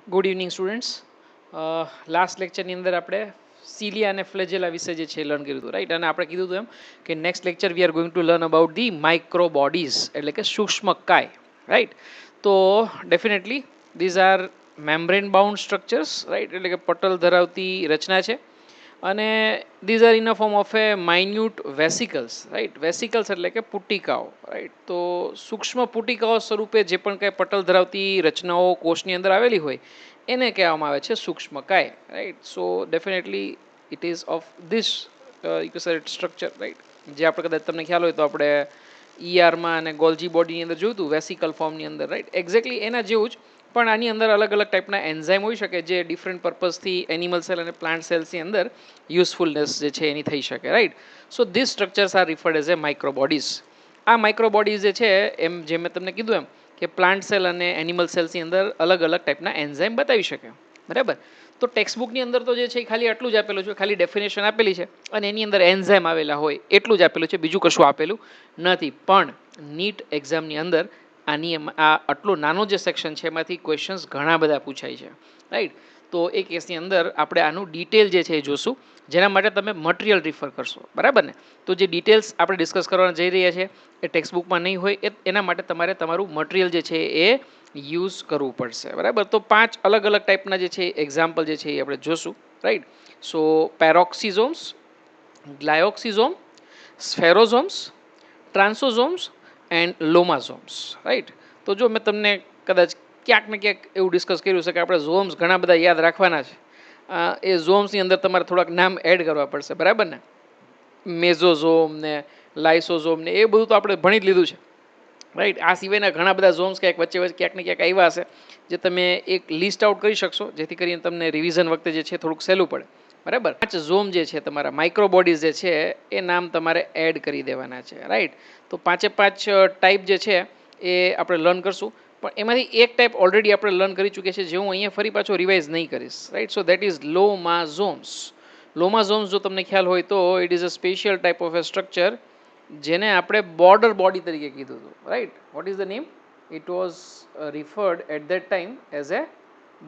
Good evening students. Last લેક્ચરની અંદર આપણે cilia અને ફ્લેજેલા વિશે જે છે લર્ન કર્યું હતું, રાઈટ? અને આપણે કીધું હતું એમ કે next lecture we are going to learn about the micro bodies, એટલે કે સૂક્ષ્મકાય, રાઈટ? તો definitely these are membrane bound structures, right? એટલે કે પટલ ધરાવતી રચના છે. અને these are in a form of A minute vesicles, right? Vesicles એટલે કે પુટિકાઓ, રાઈટ? તો સૂક્ષ્મ પુટિકાઓ સ્વરૂપે જે પણ કંઈ પટલ ધરાવતી રચનાઓ કોષની અંદર આવેલી હોય એને કહેવામાં આવે છે સૂક્ષ્મકાય, right? So definitely it is of this structure, right? જે આપણે કદાચ તમને ખ્યાલ હોય તો આપણે ઈઆરમાં અને ગોલ્જી બોડીની અંદર જોયું હતું વેસિકલ ફોર્મની અંદર, રાઈટ? એક્ઝેક્ટલી એના જેવું જ, પણ આની અંદર અલગ અલગ ટાઈપના એન્ઝાઇમ હોઈ શકે જે ડિફરન્ટ પર્પઝથી એનિમલ સેલ અને પ્લાન્ટ સેલ્સની અંદર યુઝફુલનેસ જે છે એની થઈ શકે, right? So these structures are referred as a microbodies. આ માઇક્રોબોડીઝ જે છે એમ જે મેં તમને કીધું એમ કે પ્લાન્ટ સેલ અને એનિમલ સેલ્સની અંદર અલગ અલગ ટાઈપના એન્ઝાઇમ બતાવી શકે, બરાબર? તો ટેક્સ્ટબુકની અંદર તો જે છે ખાલી આટલું જ આપેલું છે, ખાલી ડેફિનેશન આપેલી છે અને એની અંદર એન્ઝાઇમ આવેલા હોય એટલું જ આપેલું છે, બીજું કશું આપેલું નથી. પણ નીટ એક્ઝામની અંદર આની આ આટલો નાનો જે સેક્શન છે એમાંથી ક્વેશ્ચન્સ ઘણા બધા પૂછાય છે, રાઈટ? તો એ કેસની અંદર આપણે આનું ડિટેલ જે છે એ જોશું, જેના માટે તમે મટીરિયલ રિફર કરશો, બરાબર ને? તો જે ડિટેલ્સ આપણે ડિસ્કસ કરવા જઈ રહ્યા છીએ એ ટેક્સ્ટબુકમાં નહીં હોય, એના માટે તમારે તમારું મટીરિયલ જે છે એ યુઝ કરવું પડશે, બરાબર? તો 5 અલગ અલગ ટાઈપના જે છે એક્ઝામ્પલ જે છે એ આપણે જોશું, right? So peroxisomes, glyoxysome, spherosomes, transosomes and lomasomes, right? તો જો મેં તમને કદાચ ક્યાંક ને ક્યાંક એવું ડિસ્કસ કર્યું છે કે આપણે ઝોમ્સ ઘણા બધા યાદ રાખવાના છે. એ ઝોમ્સની અંદર તમારે થોડાક નામ એડ કરવા પડશે, બરાબર ને? મેઝોઝોમ ને લાઇસોઝોમ ને એ બધું તો આપણે ભણી જ લીધું છે, રાઈટ? આ સિવાયના ઘણા બધા ઝોમ્સ ક્યાંક વચ્ચે વચ્ચે ક્યાંક ને ક્યાંક આવ્યા હશે જે તમે એક લિસ્ટ આઉટ કરી શકશો, જેથી કરીને તમને રિવિઝન વખતે જે છે થોડુંક સહેલું પડે, બરાબર? 5 ઝોમ જે છે તમારા માઇક્રોબોડીઝ જે છે એ નામ તમારે એડ કરી દેવાના છે, રાઈટ? તો 5 ટાઈપ જે છે એ આપણે લર્ન કરશું, પણ એમાંથી એક ટાઈપ ઓલરેડી આપણે લર્ન કરી ચૂક્યા છે જે હું અહીંયા ફરી પાછો રિવાઇઝ નહીં કરીશ, right? So that is lomasomes. Lomasomes જો તમને ખ્યાલ હોય તો it is a special type of a structure જેને આપણે બોર્ડર બોડી તરીકે કીધું હતું, right? What is the name? It was referred at that time as a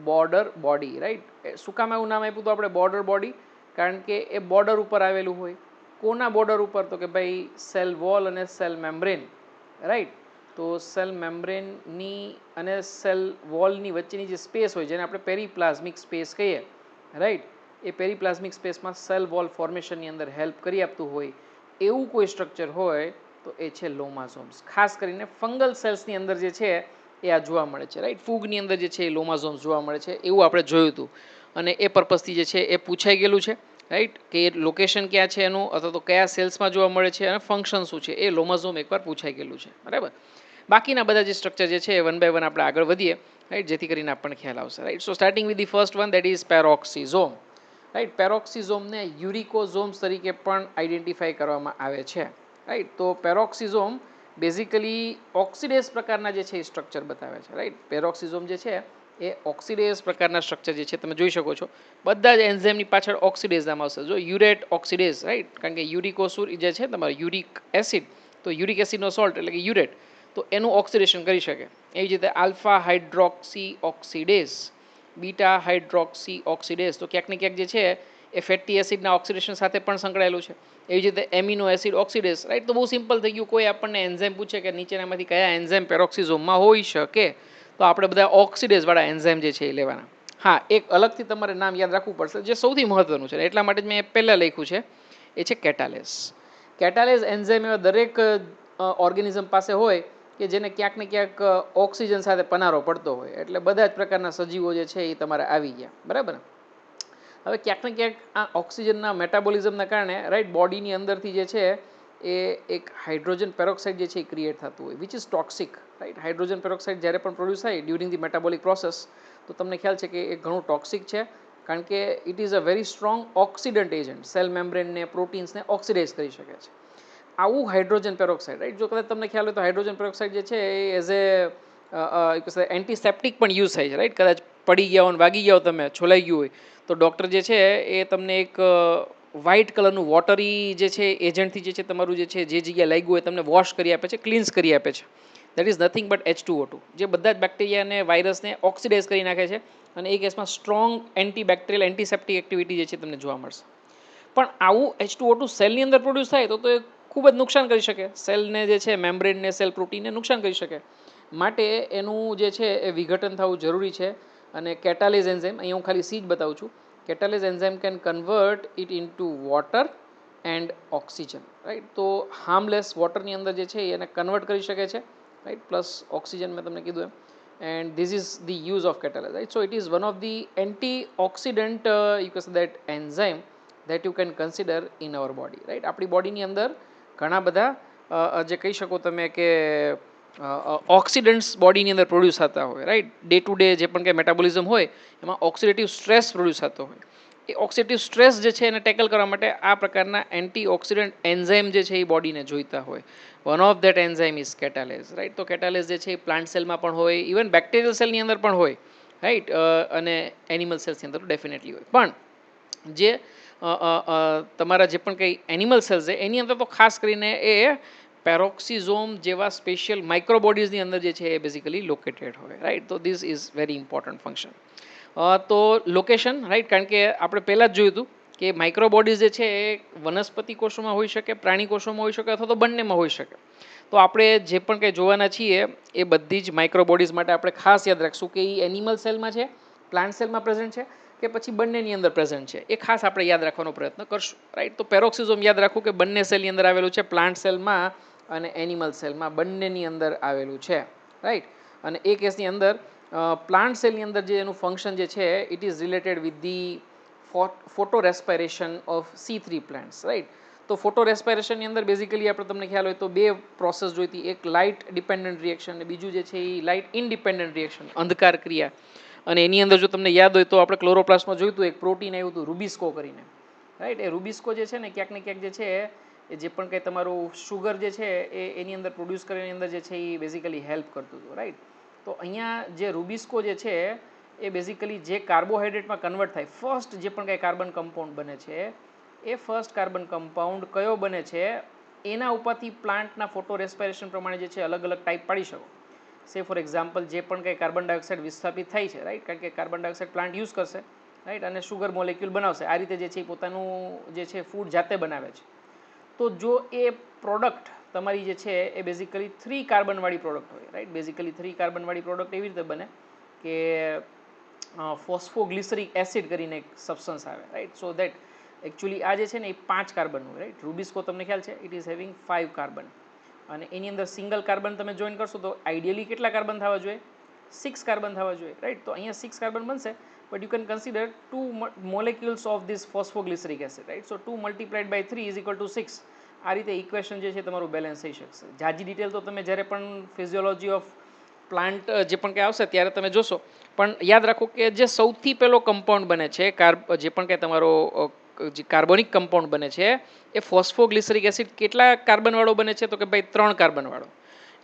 border body, right? શું કામ એવું નામ આપ્યું હતું આપણે બોર્ડર બોડી? કારણ કે એ બોર્ડર ઉપર આવેલું હોય. કોના બોર્ડર ઉપર? તો કે ભાઈ સેલ વોલ અને સેલ મેમ્બ્રેન, રાઈટ? તો સેલ મેમ્બ્રેનની અને સેલ વોલની વચ્ચેની જે સ્પેસ હોય જેને આપણે પેરીપ્લાઝમિક સ્પેસ કહીએ, રાઈટ? એ પેરીપ્લાઝમિક સ્પેસમાં સેલ વોલ ફોર્મેશનની અંદર હેલ્પ કરી આપતું હોય એવું કોઈ સ્ટ્રક્ચર હોય તો એ છે લોમાઝોમ્સ. ખાસ કરીને ફંગલ સેલ્સની અંદર જે છે એ આ જોવા મળે છે, રાઈટ? ફૂગની અંદર જે છે એ લોમાઝોમ્સ જોવા મળે છે એવું આપણે જોયું હતું, અને એ પર્પઝથી જે છે એ પૂછાઈ ગયેલું છે, રાઈટ? કે લોકેશન ક્યાં છે એનું, અથવા તો કયા સેલ્સમાં જોવા મળે છે અને ફંક્શન શું છે, એ લોમાઝોમ એકવાર પૂછાઈ ગયેલું છે, બરાબર? બાકીના બધા જે સ્ટ્રક્ચર જે છે એ વન બાય વન આપણે આગળ વધીએ, રાઈટ? જેથી કરીને આપણને ખ્યાલ આવશે, right? So starting with the first one, that is peroxisome, right? પેરોક્સિઝોમને યુરિકોઝોમ્સ તરીકે પણ આઈડેન્ટિફાઈ કરવામાં આવે છે, રાઈટ? તો પેરોક્સિઝોમ બેઝિકલી ઓક્સિડેઝ પ્રકારના જે છે એ સ્ટ્રક્ચર બતાવે છે, રાઈટ? પેરોક્સિઝોમ જે છે એ ઓક્સિડેઝ પ્રકારના સ્ટ્રક્ચર જે છે તમે જોઈ શકો છો. બધા જ એન્ઝાઇમની પાછળ ઓક્સિડેઝ નામ આવશે. જો યુરેટ ઓક્સિડેઝ, રાઈટ? કારણ કે યુરિકોસુર જે છે તમારે યુરિક એસિડ, તો યુરિક એસિડનો સોલ્ટ એટલે કે યુરેટ, તો એનું ઓક્સિડેશન કરી શકે. એવી જ રીતે આલ્ફા હાઇડ્રોક્સી ઓક્સિડેઝ, બીટા હાઇડ્રોક્સી ઓક્સિડેઝ, તો ક્યાંક ને ક્યાંક જે છે એ ફેટી એસિડના ઓક્સિડેશન સાથે પણ સંકળાયેલું છે. એવી જ રીતે એમિનો એસિડ ઓક્સિડેઝ, રાઈટ? તો બહુ સિમ્પલ થઈ ગયું. કોઈ આપણને એન્ઝાઇમ પૂછે કે નીચેનામાંથી કયા એન્ઝાઇમ પેરોક્સિઝોમમાં હોઈ શકે, તો આપણે બધા ઓક્સિડેઝવાળા એન્ઝાઇમ જે છે એ લેવાના. હા, એક અલગથી તમારે નામ યાદ રાખવું પડશે જે સૌથી મહત્વનું છે, એટલા માટે જ મેં પહેલાં લખ્યું છે, એ છે કેટાલેઝ. કેટાલેઝ એન્ઝાઇમ એવા દરેક ઓર્ગેનિઝમ પાસે હોય કે જેને ક્યાંક ને ક્યાંક ઓક્સિજન સાથે પનારો પડતો હોય, એટલે બધા જ પ્રકારના સજીવો જે છે એ તમારે આવી ગયા, બરાબર? હવે ક્યાંક ને ક્યાંક આ ઓક્સિજનના મેટાબોલિઝમના કારણે, રાઈટ, બોડીની અંદરથી જે છે એ એક હાઇડ્રોજન પેરોક્સાઇડ જે છે એ ક્રિએટ થતું હોય, which is toxic, right? Hydrogen peroxide જ્યારે પણ પ્રોડ્યુસ થાય ડ્યુરિંગ ધી મેટાબોલિક પ્રોસેસ, તો તમને ખ્યાલ છે કે એ ઘણું ટોક્સિક છે, કારણ કે it is a very strong oxidant agent. Cell મેમ્બ્રેનને, પ્રોટીન્સને ઓક્સિડાઇઝ કરી શકે છે આવું હાઇડ્રોજન પેરોક્સાઇડ, રાઈટ? જો કદાચ તમને ખ્યાલ હોય તો હાઇડ્રોજન પેરોક્સાઇડ જે છે એ એઝ એ એન્ટીસેપ્ટિક પણ યુઝ થાય છે, રાઈટ? કદાચ પડી ગયા હોય, વાગી ગયા હોય, તમે છોલાઈ ગયું હોય, તો ડૉક્ટર જે છે એ તમને એક વ્હાઇટ કલરનું વોટરી જે છે એજન્ટથી જે છે તમારું જે છે જે જગ્યાએ લાગ્યું હોય તમને વોશ કરી આપે છે, ક્લિન્સ કરી આપે છે, that is nothing but H2O2, જે બધા જ બેક્ટેરિયાને વાયરસને ઓક્સિડાઇઝ કરી નાખે છે અને એ કેસમાં સ્ટ્રોંગ એન્ટીબેક્ટેરિયલ એન્ટીસેપ્ટિક એક્ટિવિટી જે છે તમને જોવા મળશે. પણ આવું H2O2 સેલની અંદર પ્રોડ્યુસ થાય તો એ ખૂબ જ નુકસાન કરી શકે સેલને, જે છે મેમ્બ્રેનને, સેલ પ્રોટીનને નુકસાન કરી શકે. માટે એનું જે છે એ વિઘટન થવું જરૂરી છે. અને કેટાલિઝ એન્ઝાઇમ, અહીંયા હું ખાલી સી જ બતાવું છું, catalase enzyme can convert it into water and oxygen, right. તો હાર્મલેસ વોટરની અંદર જે છે એને કન્વર્ટ કરી શકે છે, રાઈટ, પ્લસ ઓક્સિજન મેં તમને કીધું એમ. and this is the use of catalase, right. So it is one of the antioxidant, you can say that enzyme that you can consider in our body, right. આપણી બોડીની અંદર ઘણા બધા જે કહી શકો તમે કે ઓક્સિડન્ટ્સ બોડીની અંદર પ્રોડ્યુસ થતા હોય, રાઈટ. ડે ટુ ડે જે પણ કંઈ મેટાબોલિઝમ હોય એમાં ઓક્સિડેટિવ સ્ટ્રેસ પ્રોડ્યુસ થતો હોય. એ ઓક્સિડેટિવ સ્ટ્રેસ જે છે એને ટેકલ કરવા માટે આ પ્રકારના એન્ટીઓક્સિડન્ટ એન્ઝાઇમ જે છે એ બોડીને જોઈતા હોય. One of that enzyme is catalase, right. તો કેટાલેઝ જે છે એ પ્લાન્ટ સેલમાં પણ હોય, ઇવન બેક્ટેરિયલ સેલની અંદર પણ હોય, રાઈટ, અને એનિમલ સેલ્સની અંદર ડેફિનેટલી હોય. પણ જે તમારા જે પણ કંઈ એનિમલ સેલ્સ છે એની અંદર તો ખાસ કરીને એ પેરોક્સિઝોમ જેવા સ્પેશિયલ માઇક્રોબોડીઝની અંદર જે છે એ બેઝિકલી લોકેટેડ હોય, રાઈટ. તો this is very important function. તો લોકેશન, રાઈટ, કારણ કે આપણે પહેલાં જ જોયું હતું કે માઇક્રોબોડીઝ જે છે એ વનસ્પતિ કોષોમાં હોઈ શકે, પ્રાણી કોષોમાં હોઈ શકે, અથવા તો બંનેમાં હોઈ શકે. તો આપણે જે પણ કંઈ જોવાના છીએ એ બધી જ માઇક્રોબોડીઝ માટે આપણે ખાસ યાદ રાખશું કે એ એનિમલ સેલમાં છે, પ્લાન્ટ સેલમાં પ્રેઝન્ટ છે કે પછી બંનેની અંદર પ્રેઝન્ટ છે. એ ખાસ આપણે યાદ રાખવાનો પ્રયત્ન કરશું, રાઈટ. તો પેરોક્સિઝોમ યાદ રાખવું કે બંને સેલની અંદર આવેલું છે, પ્લાન્ટ સેલમાં અને એનિમલ સેલમાં બંનેની અંદર આવેલું છે, રાઈટ. અને એ કેસની અંદર પ્લાન્ટ સેલની અંદર જે એનું ફંક્શન જે છે it is related with the photorespiration of C3 plants, right. તો ફોટો રેસ્પાયરેશનની અંદર બેઝિકલી આપણે તમને ખ્યાલ હોય તો બે પ્રોસેસ જોઈતી, એક લાઇટ ડિપેન્ડન્ટ રિએક્શન અને બીજું જે છે એ લાઇટ ઇનડિપેન્ડન્ટ રિએક્શન, અંધકાર ક્રિયા. અને એની અંદર જો તમને યાદ હોય તો આપણે ક્લોરોપ્લાસ્ટમાં જોયું હતું એક પ્રોટીન આવ્યું હતું રૂબિસ્કો કરીને, રાઈટ. એ રૂબિસ્કો જે છે ને ક્યાંક ને ક્યાંક જે છે એ જે પણ કંઈ તમારું શુગર જે છે એ એની અંદર પ્રોડ્યુસ કરવાની અંદર જે છે એ બેઝિકલી હેલ્પ કરતું હતું, રાઈટ. તો અહીંયા જે રૂબિસ્કો જે છે એ બેઝિકલી જે કાર્બોહાઈડ્રેટમાં કન્વર્ટ થાય, ફર્સ્ટ જે પણ કંઈ કાર્બન કમ્પાઉન્ડ બને છે એ ફર્સ્ટ કાર્બન કમ્પાઉન્ડ કયો બને છે એના ઉપરથી પ્લાન્ટના ફોટો રેસ્પાયરેશન પ્રમાણે જે છે અલગ અલગ ટાઈપ પાડી શકો. સે ફોર એક્ઝામ્પલ જે પણ કંઈ કાર્બન ડાયોક્સાઇડ વિસ્થાપિત થાય છે, રાઈટ, કારણ કે કાર્બન ડાયોક્સાઇડ પ્લાન્ટ યુઝ કરશે, રાઈટ, અને શુગર મોલેક્યુલ બનાવશે. આ રીતે જે છે એ પોતાનું જે છે ફૂડ જાતે બનાવે છે. તો જો એ પ્રોડક્ટ તમારી જે છે એ બેઝિકલી 3 કાર્બનવાળી પ્રોડક્ટ હોય, રાઈટ. બેઝિકલી 3 કાર્બનવાળી પ્રોડક્ટ એવી રીતે બને કે ફોસ્ફોગ્લિસરિક એસિડ કરીને એક સબસ્ટન્સ આવે, રાઈટ. સો દેટ એકચ્યુઅલી આ જે છે ને એ 5 કાર્બનનું, રાઈટ. રૂબિસ્કો તમને ખ્યાલ છે ઇટ ઇઝ હેવિંગ 5 કાર્બન. અને એની અંદર સિંગલ કાર્બન તમે જોઈન કરશો તો આઈડિયલી કેટલા કાર્બન થવા જોઈએ? 6 કાર્બન થવા જોઈએ, રાઈટ. તો અહીંયા 6 કાર્બન બનશે, but you can consider 2 molecules of this phosphoglyceric acid, right. So 2 multiplied by 3 is equal to 6. આ રીતે ઇક્વેશન જે છે તમારું બેલેન્સ થઈ શકશે. જાજી ડિટેલ તો તમે જ્યારે પણ ફિઝિયોલોજી ઓફ પ્લાન્ટ જે પણ કંઈ આવશે ત્યારે તમે જોશો. પણ યાદ રાખો કે જે સૌથી પહેલો કમ્પાઉન્ડ બને છે જે પણ કંઈ તમારો જે કાર્બોનિક કમ્પાઉન્ડ બને છે એ ફોસ્ફોગ્લિસરિક એસિડ કેટલા કાર્બનવાળો બને છે? તો કે ભાઈ 3 કાર્બનવાળો.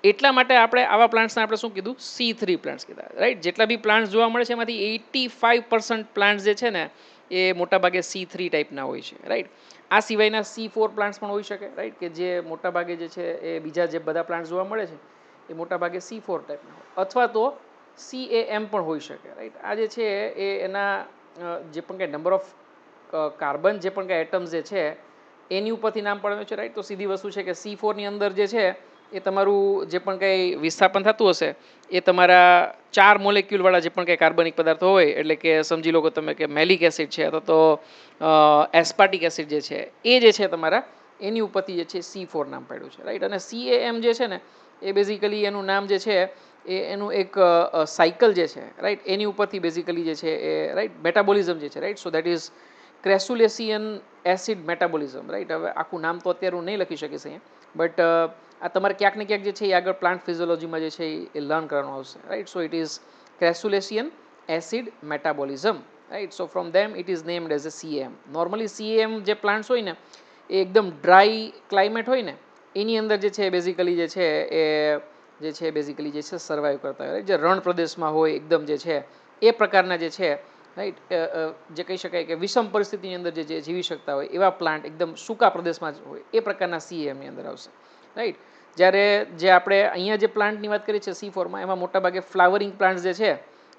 એટલા માટે આપણે આવા પ્લાન્ટ્સને આપણે શું કીધું? C3 પ્લાન્ટ્સ કીધા, રાઈટ. જેટલા બી પ્લાન્ટ્સ જોવા મળે છે એમાંથી 85% પ્લાન્ટ્સ જે છે ને એ મોટાભાગે C3 ટાઈપના હોય છે, રાઈટ. આ સિવાયના C4 પ્લાન્ટ્સ પણ હોઈ શકે, રાઈટ, કે જે મોટાભાગે જે છે એ બીજા જે બધા પ્લાન્ટ્સ જોવા મળે છે એ મોટાભાગે C4 ટાઈપના હોય, અથવા તો CAM પણ હોઈ શકે, રાઈટ. આ જે છે એ એના જે પણ કંઈ નંબર ઓફ કાર્બન જે પણ કંઈ એટમ્સ જે છે એની ઉપરથી નામ પાડ્યું છે, રાઈટ. તો સીધી વસ્તુ છે કે C4 ની અંદર જે છે એ તમારું જે પણ કંઈ વિસ્થાપન થતું હશે એ તમારા 4 મોલેક્યુલવાળા જે પણ કંઈ કાર્બનિક પદાર્થો હોય, એટલે કે સમજી લો કે તમે કે મેલિક એસિડ છે અથવા તો એસ્પાર્ટિક એસિડ જે છે એ જે છે તમારા એની ઉપરથી જે છે C4 નામ પાડ્યું છે, રાઈટ. અને CAM જે છે ને એ બેઝિકલી એનું નામ જે છે એ એનું એક સાયકલ જે છે, રાઈટ, એની ઉપરથી બેઝિકલી જે છે એ રાઈટ મેટાબોલિઝમ જે છે, right. So that is crassulacean acid metabolism, right. હવે આખું નામ તો અત્યારે હું નહીં લખી શકીશ અહીંયા, બટ આ તમારે ક્યાંક ને ક્યાંક જે છે એ આગળ પ્લાન્ટ ફિઝિયોલોજીમાં જે છે એ લર્ન કરવાનું આવશે, right. So it is crassulacean acid metabolism, right. So from them it is named as a CAM. Normally CAM જે પ્લાન્ટ્સ હોય ને એ એકદમ ડ્રાય ક્લાઇમેટ હોય ને એની અંદર જે છે બેઝિકલી જે છે એ જે છે બેઝિકલી જે છે સર્વાઈવ કરતા હોય, જે રણ પ્રદેશમાં હોય એકદમ જે છે એ પ્રકારના જે છે, રાઈટ, જે કહી શકાય કે વિષમ પરિસ્થિતિની અંદર જે જીવી શકતા હોય એવા પ્લાન્ટ એકદમ સૂકા પ્રદેશમાં જ હોય એ પ્રકારના CAMની અંદર આવશે, રાઈટ. જ્યારે જે આપણે અહીંયા જે પ્લાન્ટની વાત કરીએ છીએ C4માં, એમાં મોટાભાગે ફ્લાવરિંગ પ્લાન્ટ્સ જે છે,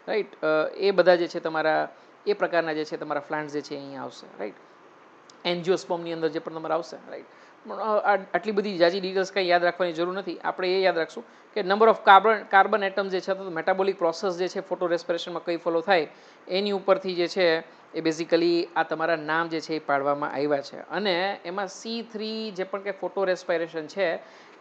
રાઈટ, એ બધા જે છે તમારા એ પ્રકારના જે છે તમારા પ્લાન્ટ્સ જે છે અહીંયા આવશે, રાઈટ. એન્જિયોસ્પર્મની અંદર જે પણ તમારે આવશે, રાઈટ. પણ આટલી બધી જાજી ડિટેલ્સ કંઈ યાદ રાખવાની જરૂર નથી. આપણે એ યાદ રાખશું કે નંબર ઓફ કાર્બન એટમ્સ જે છે, તો મેટાબોલિક પ્રોસેસ જે છે ફોટો રેસ્પિરેશનમાં કઈ ફોલો થાય એની ઉપરથી જે છે એ બેઝિકલી આ તમારા નામ જે છે એ પાડવામાં આવ્યા છે. અને એમાં C3 જે પણ કંઈ ફોટો રેસ્પિરેશન છે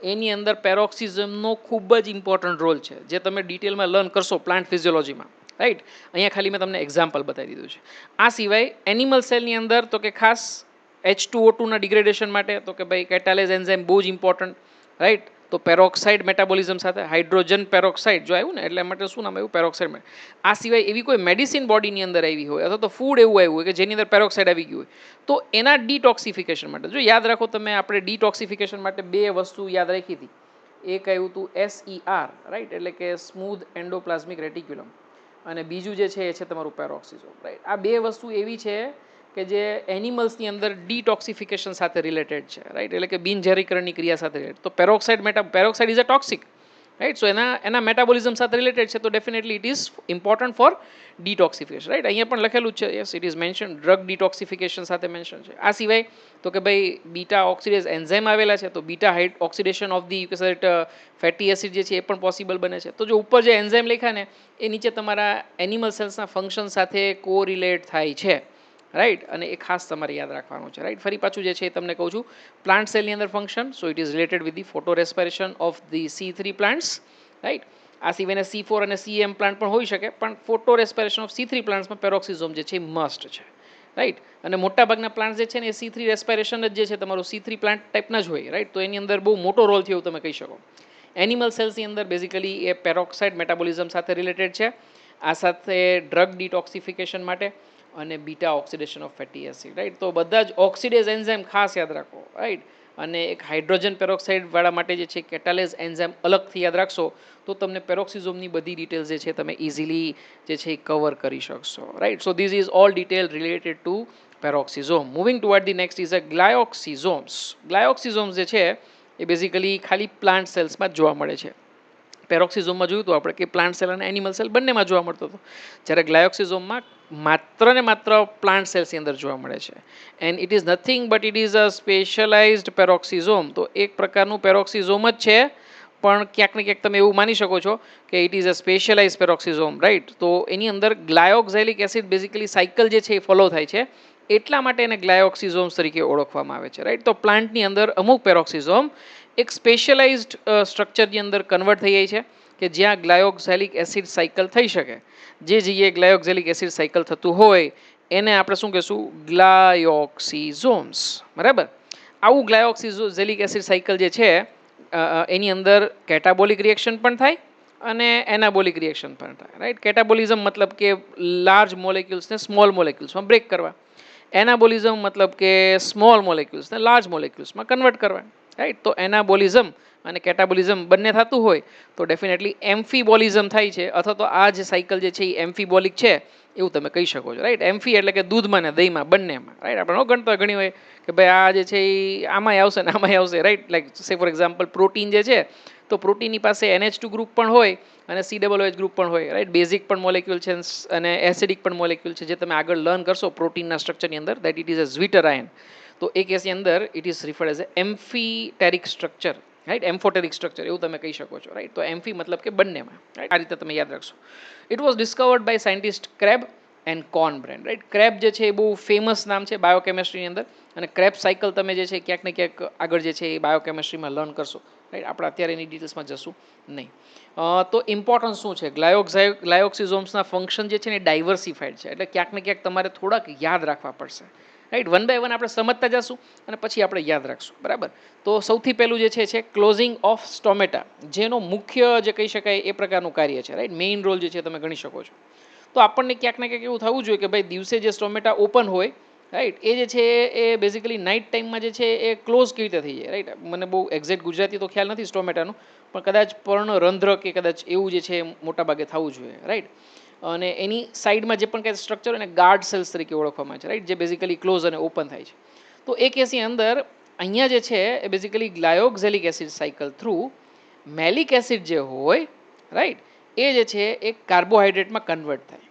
એની અંદર પેરોક્સિઝમનો ખૂબ જ ઇમ્પોર્ટન્ટ રોલ છે, જે તમે ડિટેલમાં લર્ન કરશો પ્લાન્ટ ફિઝિયોલોજીમાં, રાઈટ. અહીંયા ખાલી મેં તમને એક્ઝામ્પલ બતાવી દીધું છે. આ સિવાય એનિમલ સેલની અંદર તો કે ખાસ H2O2ના ડિગ્રેડેશન માટે તો કે ભાઈ કેટાલેઝ એન્ઝાઇમ બહુ જ ઇમ્પોર્ટન્ટ, રાઈટ. તો પેરોક્સાઇડ મેટાબોલિઝમ સાથે હાઇડ્રોજન પેરોક્સાઇડ જો આવ્યું ને એટલે માટે શું નામ આવ્યું, પેરોક્સાઇડ. આ સિવાય એવી કોઈ મેડિસિન બોડીની અંદર આવી હોય અથવા તો ફૂડ એવું આવ્યું હોય કે જેની અંદર પેરોક્સાઇડ આવી ગયું હોય, તો એના ડિટોક્સિફિકેશન માટે જો યાદ રાખો તમે, આપણે ડિટોક્સિફિકેશન માટે બે વસ્તુ યાદ રાખી હતી. એક આવ્યું હતું SER, રાઈટ, એટલે કે સ્મૂધ એન્ડોપ્લાઝમિક રેટિક્યુલમ, અને બીજું જે છે એ છે તમારું પેરોક્સિઝોમ, રાઈટ. આ બે વસ્તુ એવી છે કે જે એનિમલ્સની અંદર ડિટોક્સિફિકેશન સાથે રિલેટેડ છે, રાઈટ, એટલે કે બિનઝેરીકરણની ક્રિયા સાથે રિલેટેડ. તો peroxide is a toxic, right. So એના મેટાબોલિઝમ સાથે રિલેટેડ છે, તો definitely it is important for detoxification, right. અહીંયા પણ લખેલું જ છે, yes it is mention, drug detoxification સાથે મેન્શન છે. આ સિવાય તો કે ભાઈ બીટા ઓક્સિડેઝ એન્ઝાઇમ આવેલા છે, તો beta oxidation of the fatty acid જે છે એ પણ પોસિબલ બને છે. તો જો ઉપર જે એન્ઝાઇમ લખ્યા ને એ નીચે તમારા એનિમલ સેલ્સના ફંક્શન સાથે કોરિલેટ થાય છે, રાઈટ. અને એ ખાસ તમારે યાદ રાખવાનું છે, રાઈટ. ફરી પાછું જે છે એ તમને કહું છું, પ્લાન્ટ સેલની અંદર function, so it is related with the photo respiration of the C3 plants, right. આ સિવાયના C4 અને CM પ્લાન્ટ પણ હોઈ શકે, પણ ફોટો રેસ્પિરેશન ઓફ C3 પ્લાન્ટ્સમાં પેરોક્સિઝોમ જે છે એ મસ્ટ છે, રાઈટ. અને મોટાભાગના પ્લાન્ટ જે છે ને એ C3 રેસ્પિરેશન જ જે છે તમારું C3 પ્લાન્ટ ટાઈપના જ હોય, રાઈટ. તો એની અંદર બહુ મોટો રોલ થયો એવું તમે કહી શકો. એનિમલ સેલ્સની અંદર બેઝિકલી એ પેરોક્સાઇડ મેટાબોલિઝમ સાથે રિલેટેડ છે, આ સાથે ડ્રગ ડિટોક્સિફિકેશન માટે અને beta oxidation of fatty acid, right. તો બધા જ ઓક્સિડેઝ એન્ઝાઇમ ખાસ યાદ રાખો, રાઈટ. અને એક હાઇડ્રોજન પેરોક્સાઇડ વાળા માટે જે છે કેટાલેઝ એન્ઝાઇમ અલગથી યાદ રાખશો તો તમને પેરોક્સિઝોમની બધી ડિટેલ્સ જે છે તમે ઇઝીલી જે છે એ કવર કરી શકશો, right. So this is all detail related to peroxisome. Moving toward the next is a glyoxysomes. Glyoxysomes જે છે એ બેઝિકલી ખાલી પ્લાન્ટ સેલ્સમાં જ જોવા મળે છે. પેરોક્સિઝોમમાં જોયું તો આપણે કે પ્લાન્ટ સેલ અને એનિમલ સેલ બંનેમાં જોવા મળતો હતો, જ્યારે ગ્લાયોક્સિઝોમમાં માત્ર ને માત્ર પ્લાન્ટ સેલ્સની અંદર જોવા મળે છે. And it is nothing but it is a specialized peroxisome. તો એક પ્રકારનું પેરોક્સિઝોમ જ છે, પણ ક્યાંક ને ક્યાંક તમે એવું માની શકો છો કે it is a specialize peroxisome, right. તો એની અંદર ગ્લાયોક્ઝેલિક એસિડ બેઝિકલી સાયકલ જે છે એ ફોલો થાય છે, એટલા માટે એને ગ્લાયોક્સિઝોમ્સ તરીકે ઓળખવામાં આવે છે, રાઈટ. તો પ્લાન્ટની અંદર અમુક પેરોક્સિઝોમ એક સ્પેશિયલાઇઝ્ડ સ્ટ્રક્ચરની અંદર કન્વર્ટ થઈ જાય છે કે જ્યાં ગ્લાયોક્ઝેલિક એસિડ સાયકલ થઈ શકે. જે જગ્યાએ ગ્લાયોક્ઝેલિક એસિડ સાયકલ થતું હોય એને આપણે શું કહીશું, ગ્લાયોક્સિઝોમ્સ, બરાબર. આવું ગ્લાયોક્સિઝેલિક એસિડ સાયકલ જે છે એની અંદર કેટાબોલિક રિએક્શન પણ થાય અને એનાબોલિક રિએક્શન પણ થાય, રાઈટ. કેટાબોલિઝમ મતલબ કે લાર્જ મોલેક્યુલ્સને સ્મોલ મોલેક્યુલ્સમાં બ્રેક કરવા, એનાબોલિઝમ મતલબ કે સ્મોલ મોલેક્યુલ્સને લાર્જ મોલેક્યુલ્સમાં કન્વર્ટ કરવા, રાઈટ. તો એનાબોલિઝમ અને કેટાબોલિઝમ બંને થતું હોય તો ડેફિનેટલી એમ્ફીબોલિઝમ થાય છે, અથવા તો આ જે સાયકલ જે છે એ એમ્ફીબોલિક છે એવું તમે કહી શકો છો, રાઈટ. એમ્ફી એટલે કે દૂધમાં ને દહીંમાં બંનેમાં, રાઈટ. આપણે ન ગણતા ઘણી હોય કે ભાઈ આ જે છે એ આમાંય આવશે ને આમાંય આવશે, રાઈટ. લાઈક સે ફોર એક્ઝામ્પલ પ્રોટીન જે છે, તો પ્રોટીનની પાસે NH2 ગ્રુપ પણ હોય અને COOH ગ્રુપ પણ હોય, રાઈટ. બેઝિક પણ મોલેક્યુલ છે અને એસિડિક પણ મોલેક્યુલ છે, જે તમે આગળ લર્ન કરશો પ્રોટીનના સ્ટ્રક્ચરની અંદર, that it is a zwitter ion. તો એ કેસની અંદર it is referred as amphoteric structure, right. Amphoteric structure એવું તમે કહી શકો છો, રાઈટ. તો એમ્ફી મતલબ કે બંનેમાં, રાઈટ. આ રીતે તમે યાદ રાખશો. It was discovered by scientist Krebs and Kornberg, right. Krebs જે છે એ બહુ ફેમસ નામ છે બાયોકેમિસ્ટ્રીની અંદર, અને ક્રેબ સાયકલ તમે જે છે ક્યાંક ને ક્યાંક આગળ જે છે એ બાયોકેમિસ્ટ્રીમાં લર્ન કરશો, રાઈટ. આપણે અત્યારે એની ડિટેલ્સમાં જશું નહીં. તો ઇમ્પોર્ટન્સ શું છે, ગ્લાયોક્સિઝોમ્સના ફંક્શન જે છે ને ડાયવર્સિફાઈડ છે, એટલે ક્યાંક ને ક્યાંક તમારે થોડાક યાદ રાખવા પડશે, રાઈટ. વન બાય વન આપણે સમજતા જશું અને પછી આપણે યાદ રાખશું, બરાબર. તો સૌથી પહેલું જે છે ક્લોઝિંગ ઓફ સ્ટોમેટા, જેનો મુખ્ય જે કહી શકાય એ પ્રકારનું કાર્ય છે, રાઈટ. મેઇન રોલ જે છે તમે ગણી શકો છો. તો આપણને ક્યાંક ને ક્યાંક એવું થવું જોઈએ કે ભાઈ દિવસે જે સ્ટોમેટા ઓપન હોય, રાઈટ, એ જે છે એ બેઝિકલી નાઇટ ટાઈમમાં જે છે એ ક્લોઝ કેવી રીતે થઈ જાય, રાઈટ. મને બહુ એક્ઝેક્ટ ગુજરાતી તો ખ્યાલ નથી સ્ટોમેટાનું, પણ કદાચ પર્ણરંધ્ર કે કદાચ એવું જે છે મોટાભાગે થવું જોઈએ, રાઈટ. અને એની સાઈડમાં જે પણ કંઈ સ્ટ્રક્ચર એને ગાર્ડ સેલ્સ તરીકે ઓળખવામાં આવે છે, રાઈટ, જે બેઝિકલી ક્લોઝ અને ઓપન થાય છે. તો એ કેસની અંદર અહીંયા જે છે એ basically glyoxylic acid cycle through malic acid જે હોય, રાઈટ, એ જે છે એ કાર્બોહાઈડ્રેટમાં કન્વર્ટ થાય.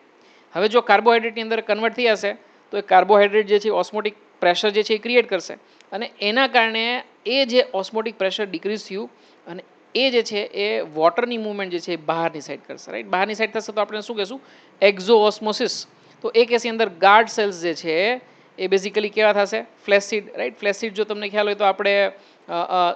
હવે જો કાર્બોહાઈડ્રેટની અંદર કન્વર્ટ થઈ હશે તો એ કાર્બોહાઈડ્રેટ જે છે ઓસ્મોટિક પ્રેશર જે છે એ ક્રિએટ કરશે, અને એના કારણે એ જે ઓસ્મોટિક પ્રેશર ડિક્રીઝ થયું અને એ જે છે એ વોટરની મૂવમેન્ટ જે છે એ બહારની સાઈડ કરશે, રાઈટ. બહારની સાઈડ થશે તો આપણે શું કહેશું? એક્ઝો ઓસ્મોસિસ. તો એ કેસની અંદર ગાર્ડ સેલ્સ જે છે એ બેઝિકલી કેવા થશે? ફ્લેસિડ, રાઈટ. ફ્લેસિડ જો તમને ખ્યાલ હોય તો આપણે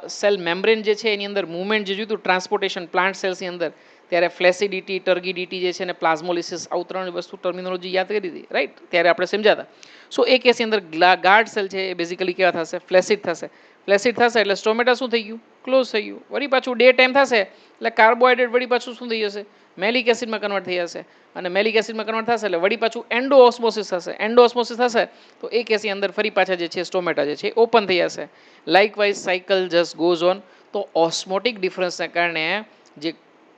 સેલ મેમ્બ્રેન જે છે એની અંદર મૂવમેન્ટ જે જોયું ટ્રાન્સપોર્ટેશન પ્લાન્ટ સેલ્સની અંદર, ત્યારે ફ્લેસિડિટી, ટર્ગિડિટી જે છે ને પ્લાઝ્મોલિસિસ, આવું 3 વસ્તુ ટર્મિનોલોજી યાદ કરી હતી, રાઈટ, ત્યારે આપણે સમજાતા. સો એ કેસની અંદર ગાર્ડ સેલ છે એ બેઝિકલી કેવા થશે? ફ્લેસિડ થશે. ફ્લેસિડ થશે એટલે સ્ટોમેટા શું થઈ ગયું? ક્લોઝ થઈ ગયું. વળી પાછું ડે ટાઈમ થશે એટલે કાર્બોહાઈડ્રેટ વળી પાછું શું થઈ જશે? મેલિક એસિડમાં કન્વર્ટ થઈ જશે, અને મેલિક એસિડમાં કન્વર્ટ થશે એટલે વળી પાછું એન્ડો ઓસ્મોસિસ થશે. એન્ડો ઓસ્મોસિસ થશે તો એ કેસની અંદર ફરી પાછા જે છે સ્ટોમેટા જે છે ઓપન થઈ જશે. Likewise cycle just goes on. તો ઓસ્મોટિક ડિફરન્સના કારણે જે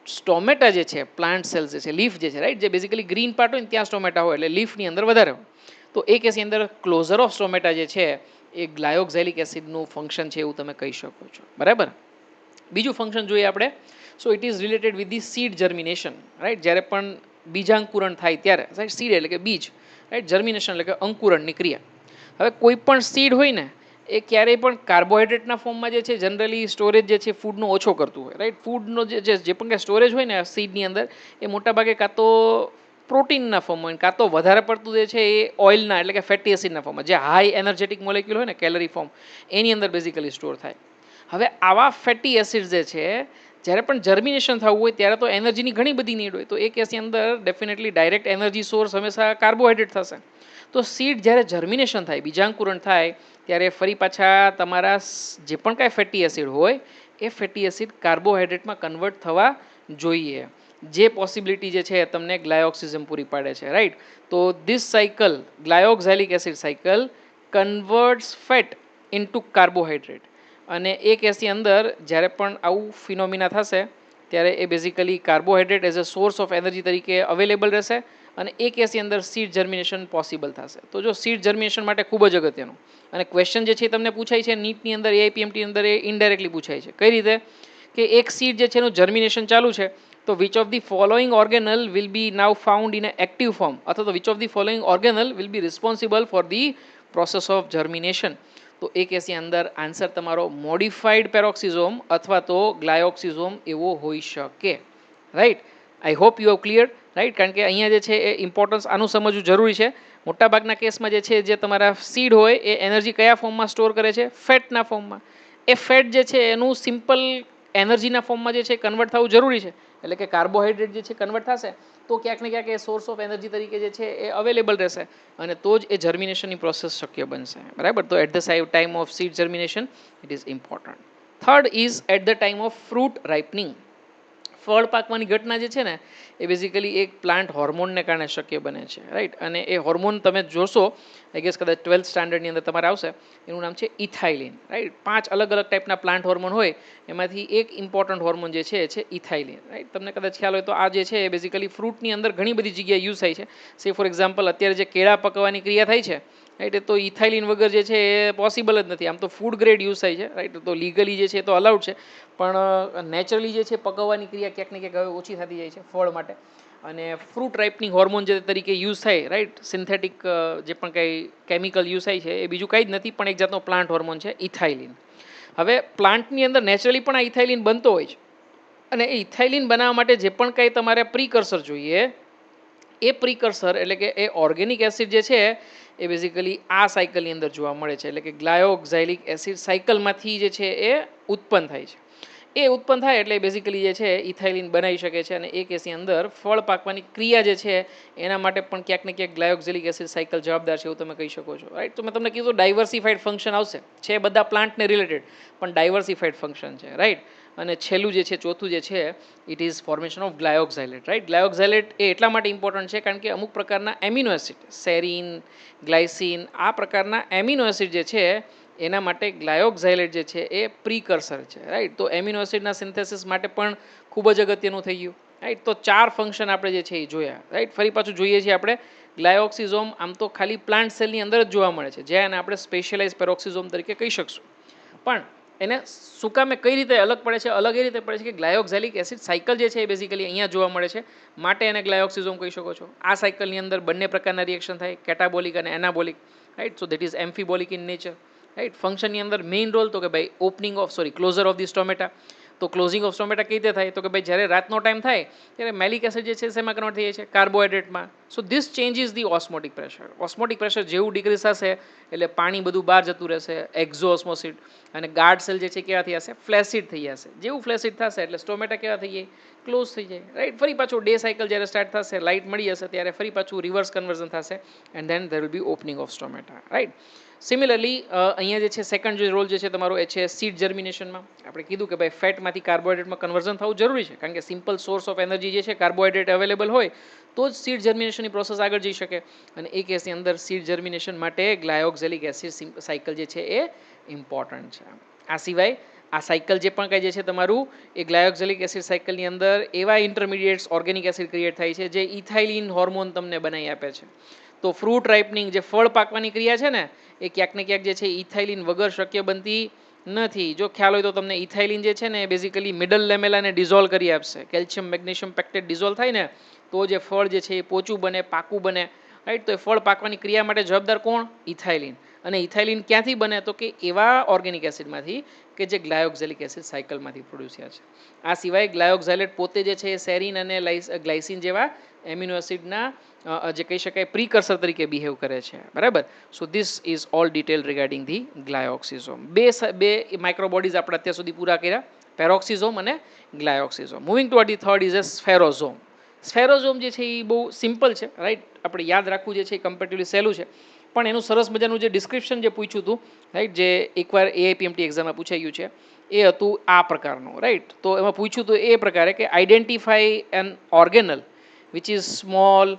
સ્ટોમેટા જે છે પ્લાન્ટ સેલ્સ જે છે, લીફ જે છે, રાઈટ, જે બેઝિકલી ગ્રીન પાર્ટ હોય ને ત્યાં સ્ટોમેટા હોય એટલે લીફની અંદર વધારે હોય. તો એ કેસની અંદર ક્લોઝર ઓફ સ્ટોમેટા જે છે એ ગ્લાયોક્ઝેલિક એસિડનું ફંક્શન છે એવું તમે કહી શકો છો, બરાબર. બીજું ફંક્શન જોઈએ આપણે. સો it is related with the seed germination, right. જ્યારે પણ બીજાંકુરણ થાય ત્યારે, રાઈટ, સીડ એટલે કે બીજ, રાઈટ, જર્મિનેશન એટલે કે અંકુરણની ક્રિયા. હવે કોઈ પણ સીડ હોય ને એ ક્યારેય પણ કાર્બોહાઈડ્રેટના ફોર્મમાં જે છે જનરલી સ્ટોરેજ જે છે ફૂડનો ઓછો કરતું હોય, રાઈટ. ફૂડનો જે પણ કાંઈ સ્ટોરેજ હોય ને સીડની અંદર એ મોટાભાગે કાં તો પ્રોટીનના ફોર્મમાં હોય, કાં તો વધારે પડતું જે છે એ ઓઇલના એટલે કે ફેટી એસિડના ફોર્મમાં, જે હાઈ એનર્જેટિક મોલેક્યુલ હોય ને કેલરી ફોર્મ, એની અંદર બેઝિકલી સ્ટોર થાય. હવે આવા ફેટી એસિડ જે છે જ્યારે પણ જર્મિનેશન થવું હોય ત્યારે તો એનર્જીની ઘણી બધી નીડ હોય, તો એ કેસની અંદર ડેફિનેટલી ડાયરેક્ટ એનર્જી સોર્સ હંમેશા કાર્બોહાઈડ્રેટ થશે. તો સીડ જ્યારે જર્મિનેશન થાય, બીજાંકુરણ થાય, ત્યારે ફરી પાછા તમારા જે પણ કાંઈ ફેટી એસિડ હોય એ ફેટી એસિડ કાર્બોહાઈડ્રેટમાં કન્વર્ટ થવા જોઈએ. જે પોસિબિલિટી જે છે તમને ગ્લાયોક્સિઝમ પૂરી પાડે છે, રાઈટ. તો this cycle, glyoxylic acid cycle, converts fat into carbohydrate. અને એ કેસની અંદર જ્યારે પણ આવું ફિનોમિના થશે ત્યારે એ basically carbohydrate as a source of energy તરીકે અવેલેબલ રહેશે, અને એ કેસની અંદર સીડ જર્મિનેશન પોસિબલ થશે. તો જો સીડ જર્મિનેશન માટે ખૂબ જ અગત્યનું, અને ક્વેશ્ચન જે છે તમને પૂછાય છે નીટની અંદર, એઆઈપીએમટી અંદર, એ ઇનડાયરેક્ટલી પૂછાય છે. કઈ રીતે? કે એક સીડ જે છે એનું જર્મિનેશન ચાલુ છે, તો which of the following organelle will be now found in active form, અથવા તો which of the following organelle will be responsible for the process of germination. તો એ કેસની અંદર આન્સર તમારો મોડિફાઈડ પેરોક્સિઝોમ અથવા તો ગ્લાયોક્સિઝોમ એવો હોઈ શકે, right. I hope you have clear, right. કારણ કે અહીંયા જે છે એ ઇમ્પોર્ટન્સ આનું સમજવું જરૂરી છે. મોટાભાગના કેસમાં જે છે જે તમારા સીડ હોય એ એનર્જી કયા ફોર્મમાં સ્ટોર કરે છે? ફેટના ફોર્મમાં. એ ફેટ જે છે એનું સિમ્પલ એનર્જીના ફોર્મમાં જે છે કન્વર્ટ થવું જરૂરી છે, એટલે કે કાર્બોહાઈડ્રેટ જે છે કન્વર્ટ થશે તો ક્યાંક ને ક્યાંક એ સોર્સ ઓફ એનર્જી તરીકે જે છે એ અવેલેબલ રહેશે, અને તો જ એ જર્મિનેશનની પ્રોસેસ શક્ય બનશે, બરાબર. તો at the time of seed germination it is important. Third is at the time of fruit ripening. ફળ પાકવાની ઘટના જે છે ને એ બેઝિકલી એક પ્લાન્ટ હોર્મોનને કારણે શક્ય બને છે, રાઈટ. અને એ હોર્મોન તમે જોશો, આઈ ગેસ કદાચ 12th સ્ટાન્ડર્ડની અંદર તમારે આવશે, એનું નામ છે ઇથાઇલિન, રાઈટ. 5 અલગ અલગ ટાઈપના પ્લાન્ટ હોર્મોન હોય, એમાંથી એક ઇમ્પોર્ટન્ટ હોર્મોન જે છે એ છે ઇથાઇલિન, રાઈટ. તમને કદાચ ખ્યાલ હોય તો આ જે છે એ બેઝિકલી ફ્રૂટની અંદર ઘણી બધી જગ્યાએ યુઝ થાય છે. સે ફોર એક્ઝામ્પલ અત્યારે જે કેળા પકવવાની ક્રિયા થાય છે, રાઈટ, એ તો ઇથાઇલિન વગર જે છે એ પોસિબલ જ નથી. આમ તો ફૂડ ગ્રેડ યુઝ થાય છે, રાઈટ, તો લીગલી જે છે એ તો અલાઉડ છે, પણ નેચરલી જે છે પકવવાની ક્રિયા ક્યાંક ને ક્યાંક હવે ઓછી થતી જાય છે ફળ માટે. અને ફ્રૂટ રાઇપનિંગ હોર્મોન જે તરીકે યુઝ થાય, રાઈટ, સિન્થેટિક જે પણ કંઈ કેમિકલ યુઝ થાય છે એ બીજું કંઈ જ નથી પણ એક જાતનો પ્લાન્ટ હોર્મોન છે ઇથાઇલિન. હવે પ્લાન્ટની અંદર નેચરલી પણ આ ઇથાઇલિન બનતો હોય છે, અને એ ઇથાઇલિન બનાવવા માટે જે પણ કંઈ તમારે પ્રીકર્સર જોઈએ, એ પ્રીકર્સર એટલે કે એ ઓર્ગેનિક એસિડ જે છે એ બેઝિકલી આ સાયકલની અંદર જોવા મળે છે, એટલે કે ગ્લાયોક્ઝાઇલિક એસિડ સાયકલમાંથી જે છે એ ઉત્પન્ન થાય છે. એ ઉત્પન્ન થાય એટલે બેઝિકલી જે છે ઇથાઇલિન બનાવી શકે છે, અને એ કેસની અંદર ફળ પાકવાની ક્રિયા જે છે એના માટે પણ ક્યાંક ને ક્યાંક ગ્લાયોક્ઝેલિક એસિડ સાયકલ જવાબદાર છે એવું તમે કહી શકો છો, રાઈટ. તો મેં તમને કીધું ડાયવર્સિફાઈડ ફંક્શન આવશે, છે બધા પ્લાન્ટને રિલેટેડ પણ ડાયવર્સિફાઈડ ફંક્શન છે, રાઈટ. અને છેલ્લું જે છે, ચોથું જે છે, it is formation of glyoxylate, right. Glyoxylate એ એટલા માટે ઇમ્પોર્ટન્ટ છે કારણ કે અમુક પ્રકારના એમિનો એસિડ, સેરીન, ગ્લાયસિન, આ પ્રકારના એમિનો એસિડ જે છે એના માટે ગ્લાયોક્ઝાઇલેટ જે છે એ પ્રીકર્સર છે, રાઈટ. તો એમિનો એસિડના સિન્થેસિસ માટે પણ ખૂબ જ અગત્યનું થઈ ગયું, રાઈટ. તો 4 ફંક્શન આપણે જે છે એ જોયા, રાઈટ. ફરી પાછું જોઈએ છીએ આપણે ગ્લાયોક્સિઝોમ આમ તો ખાલી પ્લાન્ટ સેલની અંદર જ જોવા મળે છે, જ્યાં આપણે સ્પેશિયલાઇઝ પેરોક્સિઝોમ તરીકે કહી શકશું. પણ એને શું કામે કઈ રીતે અલગ પડે છે? અલગ એ રીતે પડે છે કે ગ્લાયોક્ઝેલિક એસિડ સાયકલ જે છે એ બેઝિકલી અહીંયા જોવા મળે છે, માટે એને ગ્લાયોક્સિઝોમ કહી શકો છો. આ સાયકલની અંદર બંને પ્રકારના રિએક્શન થાય, કેટાબોલિક અને anabolic, right. So that is amphibolic in nature, right. ફંક્શનની અંદર મેઇન રોલ તો કે ભાઈ opening of closure of the stomata. તો ક્લોઝિંગ ઓફ સ્ટોમેટા કઈ રીતે થાય? તો કે ભાઈ જ્યારે રાતનો ટાઈમ થાય ત્યારે મેલિક એસિડ જે છે શેમાં કન્વર્ટ થઈ જાય છે? કાર્બોહાઈડ્રેટમાં. So this changes the osmotic pressure. Osmotic pressure જેવું ડિક્રીઝ થશે એટલે પાણી બધું બહાર જતું રહેશે, એક્ઝોઓસ્મોસિસ, અને ગાર્ડ સેલ જે છે કેવા થઈ જશે? ફ્લેસિડ થઈ જશે. જેવું ફ્લેસિડ થશે એટલે સ્ટોમેટા કેવા થઈ જાય? ક્લોઝ થઈ જાય, રાઈટ. ફરી પાછું ડે સાયકલ જ્યારે સ્ટાર્ટ થશે, લાઇટ મળી જશે ત્યારે ફરી પાછું રિવર્સ કન્વર્ઝન થશે, and then there will be opening of સ્ટોમેટા, right. Similarly અહીંયા જે છે સેકન્ડ જે રોલ જે છે તમારો એ છે સીડ જર્મિનેશનમાં. આપણે કીધું કે ભાઈ ફેટમાંથી કાર્બોહાઈડ્રેટમાં કન્વર્ઝન થવું જરૂરી છે, કારણ કે સિમ્પલ સોર્સ ઓફ એનર્જી જે છે કાર્બોહાઈડ્રેટ અવેલેબલ હોય તો જ સીડ જર્મિનેશનની પ્રોસેસ આગળ જઈ શકે. અને એ કેસની અંદર સીડ જર્મિનેશન માટે ગ્લાયોક્ઝેલિક એસિડ સાયકલ જે છે એ ઇમ્પોર્ટન્ટ છે. આ સિવાય આ સાયકલ જે પણ કંઈ જે છે તમારું એ ગ્લાયોક્ઝેલિક એસિડ સાયકલની અંદર એવા ઇન્ટરમીડિયેટ્સ ઓર્ગેનિક એસિડ ક્રિએટ થાય છે જે ઇથાઇલિન હોર્મોન તમને બનાવી આપે છે. તો ફ્રૂટ રાઇપનિંગ જે ફળ પાકવાની ક્રિયા છે ને એ ક્યાંક ને ક્યાંક જે છે ઇથાઇલિન વગર શક્ય બનતી નથી. જો ખ્યાલ હોય તો તમને ઇથાઇલિન જે છે ને એ બેઝિકલી મિડલ લેમેલાને ડિઝોલ્વ કરી આપશે. કેલ્શિયમ મેગ્નેશિયમ પેક્ટેટ ડિઝોલ્વ થાય ને તો જે ફળ જે છે એ પોચું બને, પાકું બને, રાઈટ. તો એ ફળ પાકવાની ક્રિયા માટે જવાબદાર કોણ? ઇથાઇલિન. અને ઇથાઇલિન ક્યાંથી બને? તો કે એવા ઓર્ગેનિક એસિડમાંથી કે જે ગ્લાયોક્ઝેલિક એસિડ સાયકલમાંથી પ્રોડ્યુસ થયા છે. આ સિવાય ગ્લાયોક્ઝેલેટ પોતે જે છે એ સેરિન અને ગ્લાયસિન જેવા એમિનો એસિડના જે કહી શકાય પ્રીકર્સર તરીકે બિહેવ કરે છે, બરાબર. So this is all detail regarding the glyoxysome. બે માઇક્રોબોડીઝ આપણે અત્યાર સુધી પૂરા કર્યા, પેરોક્સિઝોમ અને glyoxysome. Moving to the third is a spherosome. Spherosome જે છે એ બહુ સિમ્પલ છે, રાઈટ. આપણે યાદ રાખવું જે છે એ કમ્પેરેટિવલી સહેલું છે, પણ એનું સરસ મજાનું જે ડિસ્ક્રિપ્શન જે પૂછ્યું હતું, રાઈટ, જે એકવાર એઆઈપીએમટી એક્ઝામમાં પૂછાઈ ગયું છે, એ હતું આ પ્રકારનું, રાઈટ. તો એમાં પૂછ્યું હતું એ પ્રકારે કે identify an organelle which is small,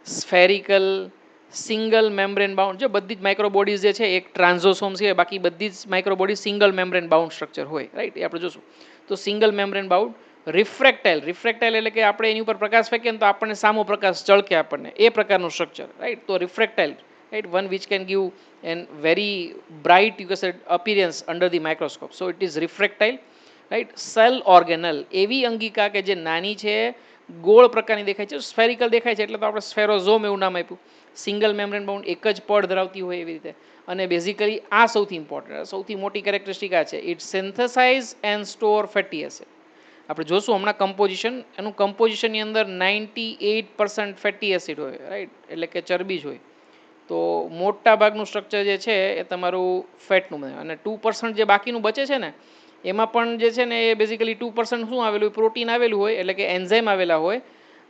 spherical, single membrane bound. જો બધી જ માઇક્રોબોડીઝ જે છે એક ટ્રાન્ઝોસોમ છે, બાકી બધી જ માઇક્રોબોડીઝ સિંગલ મેમ્બ્રેન બાઉન્ડ સ્ટ્રક્ચર હોય, રાઈટ. એ આપણે જોશું. તો સિંગલ મેમ્બ્રેન બાઉન્ડ. રિફ્રેક્ટાઇલ. રિફ્રેક્ટાઇલ એટલે કે આપણે એની ઉપર પ્રકાશ ફેંકીએ ને તો આપણને સામો પ્રકાશ ચળકે આપણને, એ પ્રકારનું સ્ટ્રક્ચર, રાઈટ. તો refractile, right, one which can give an very bright you કે say appearance under the microscope. So it is refractile, right. Cell organelle. એવી અંગિકા કે જે નાની છે, ગોળ પ્રકારની દેખાય છે, સ્ફેરિકલ દેખાય છે, એટલે તો આપણે સ્ફેરોઝોમ એવું નામ આપ્યું. સિંગલ મેમ્બ્રેન બાઉન્ડ, એક જ પડ ધરાવતી હોય એવી રીતે. અને બેઝિકલી આ સૌથી ઇમ્પોર્ટન્ટ, સૌથી મોટી કેરેક્ટરિસ્ટિક આ છે, it synthesise and store fatty acid. આપણે જોશું હમણાં કમ્પોઝિશન, એનું કમ્પોઝિશનની અંદર 98% ફેટી એસિડ હોય, રાઈટ, એટલે કે ચરબી જ હોય. તો મોટા ભાગનું સ્ટ્રક્ચર જે છે એ તમારું ફેટનું બને, અને 2% જે બાકીનું બચે છે ને એમાં પણ જે છે ને એ બેઝિકલી 2% શું આવેલું હોય? પ્રોટીન આવેલું હોય, એટલે કે એન્ઝાઇમ આવેલા હોય.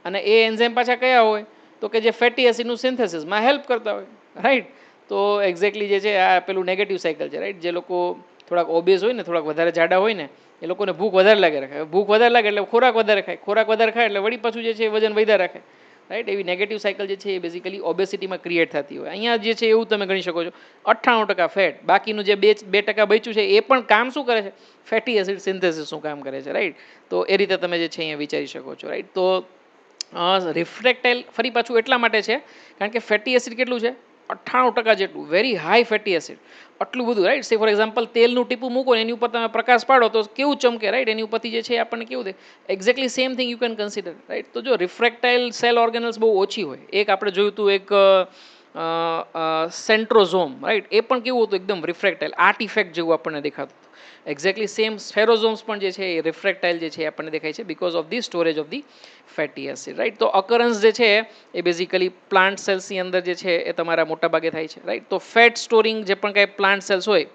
અને એ એન્ઝાઇમ પાછા કયા હોય? તો કે જે ફેટી એસિડનું સિન્થેસિસમાં હેલ્પ કરતા હોય, રાઈટ. તો એક્ઝેક્ટલી જે છે આ પેલું નેગેટિવ સાયકલ છે, રાઈટ. જે લોકો થોડાક ઓબેઝ હોય ને, થોડાક વધારે જાડા હોય ને, એ લોકોને ભૂખ વધારે લાગે રાખે. ભૂખ વધારે લાગે એટલે ખોરાક વધારે ખાય, ખોરાક વધારે ખાય એટલે વળી પાછું જે છે એ વજન વધારે રાખે, રાઈટ. એવી નેગેટિવ સાયકલ જે છે એ બેઝિકલી ઓબેસિટીમાં ક્રિએટ થતી હોય. અહીંયા જે છે એવું તમે ગણી શકો છો, 98% ફેટ, બાકીનું જે 2% બચ્યું છે એ પણ કામ શું કરે છે? ફેટી એસિડ સિન્થેસિસનું કામ કરે છે, રાઈટ. તો એ રીતે તમે જે છે અહીંયા વિચારી શકો છો, રાઈટ. તો રિફ્રેક્ટાઇલ ફરી પાછું એટલા માટે છે કારણ કે ફેટી એસિડ કેટલું છે? 98% જેટલું, વેરી હાઈ ફેટી એસિડ, આટલું બધું, રાઈટ. સે ફોર એક્ઝામ્પલ તેલનું ટીપું મૂકો ને એની ઉપર તમે પ્રકાશ પાડો તો કેવું ચમકે, રાઈટ. એની ઉપરથી જે છે આપણને કેવું થાય? Exactly same thing you can consider, right. તો જો રિફ્રેક્ટાઇલ સેલ ઓર્ગેનલ્સ બહુ ઓછી હોય. એક આપણે જોયું હતું એક સેન્ટ્રોઝોમ, રાઈટ. એ પણ કેવું હતું? એકદમ રિફ્રેક્ટાઇલ, આર્ટ ઇફેક્ટ જેવું આપણને દેખાતું હતું. એક્ઝેક્ટલી સેમ સ્ફેરોઝોમ્સ પણ જે છે એ રિફ્રેક્ટાઇલ જે છે આપણને દેખાય છે because of the storage of the fatty acid, right. તો અકરન્સ જે છે એ બેઝિકલી પ્લાન્ટ સેલ્સની અંદર જે છે એ તમારા મોટા ભાગે થાય છે, રાઈટ. તો ફેટ સ્ટોરિંગ જે પણ કાંઈ પ્લાન્ટ સેલ્સ હોય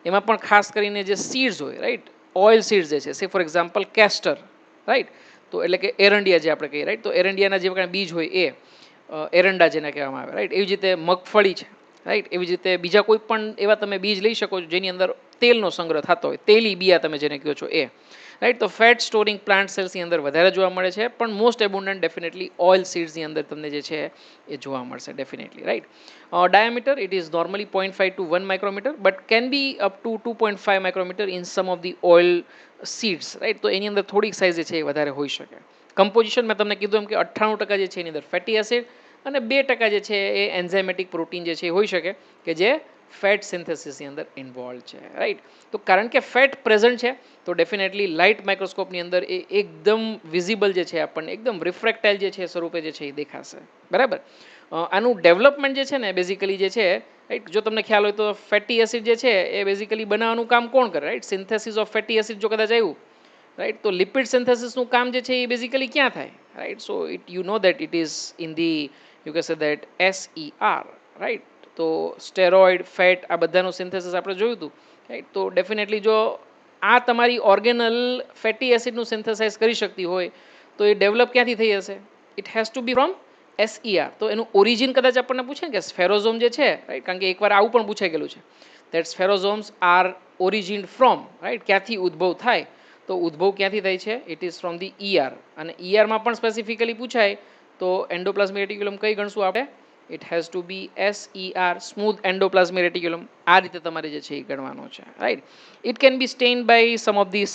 એમાં પણ ખાસ કરીને જે સીડ્સ હોય, રાઈટ, ઓઇલ સીડ્સ જે છે, સે ફોર એક્ઝામ્પલ કેસ્ટર, રાઈટ. તો એટલે કે એરંડિયા જે આપણે કહીએ, રાઈટ. તો એરંડિયાના જે કાંઈ બીજ હોય એ એરંડા જેને કહેવામાં આવે, રાઈટ. એવી જ રીતે મગફળી છે, રાઈટ. એવી જ રીતે બીજા કોઈ પણ એવા તમે બીજ લઈ શકો છો જેની અંદર તેલનો સંગ્રહ થતો હોય, તેલી બિયા તમે જેને કહો છો એ, રાઈટ. તો ફેટ સ્ટોરિંગ પ્લાન્ટ સેલ્સની અંદર વધારે જોવા મળે છે, પણ મોસ્ટ એબુન્ડન્ટ ડેફિનેટલી ઓઇલ સીડ્સની અંદર તમને જે છે એ જોવા મળશે definitely, right. Diameter it is normally 0.5 to 1 micrometer but can be up to 2.5 micrometer in sum of the oil seeds, right. તો એની અંદર થોડીક સાઇઝ જે છે એ વધારે હોઈ શકે. કમ્પોઝિશન મેં તમને કીધું એમ કે 98% જે છે એની અંદર ફેટી એસિડ અને 2% જે છે એ એન્ઝાઇમેટિક પ્રોટીન જે છે એ હોઈ શકે કે જે ફેટ સિન્થેસિસની અંદર ઇન્વોલ્વ છે, રાઈટ. તો કારણ કે ફેટ પ્રેઝન્ટ છે તો ડેફિનેટલી લાઇટ માઇક્રોસ્કોપની અંદર એ એકદમ વિઝિબલ જે છે આપણને એકદમ રિફ્રેક્ટાઇલ જે છે સ્વરૂપે જે છે એ દેખાશે, બરાબર. આનું ડેવલપમેન્ટ જે છે ને બેઝિકલી જે છે, રાઈટ, જો તમને ખ્યાલ હોય તો ફેટી એસિડ જે છે એ બેઝિકલી બનાવવાનું કામ કોણ કરે, right? Synthesis of fatty acid જો કદાચ આવ્યું, રાઈટ, તો લિપિડ સિન્થેસિસનું કામ જે છે એ બેઝિકલી ક્યાં થાય, right? So it you know that it is in the you કે સે દેટ SER, રાઈટ. તો સ્ટેરોઇડ ફેટ આ બધાનું સિન્થેસિસ આપણે જોયું હતું, રાઈટ. તો ડેફિનેટલી જો આ તમારી ઓર્ગેનલ ફેટી એસિડનું સિન્થેસાઇઝ કરી શકતી હોય તો એ ડેવલપ ક્યાંથી થઈ હશે? It has to be from SER. તો એનું ઓરિજિન કદાચ આપણને પૂછે ને કે સ્ફેરોઝોમ જે છે, રાઈટ, કારણ કે એકવાર આવું પણ પૂછાઈ ગયેલું છે that spherosomes are origin from, right, ક્યાંથી ઉદ્ભવ થાય, તો ઉદ્ભવ ક્યાંથી થાય છે? It is from the ER. અને ERમાં પણ સ્પેસિફિકલી પૂછાય તો એન્ડોપ્લાઝમિક રેટિક્યુલમ કઈ ગણશું આપણે? It has to be SER, smooth endoplasmic reticulum. આ રીતે તમારે જે છે એ ગણવાનું છે, right. It can be stained by some of this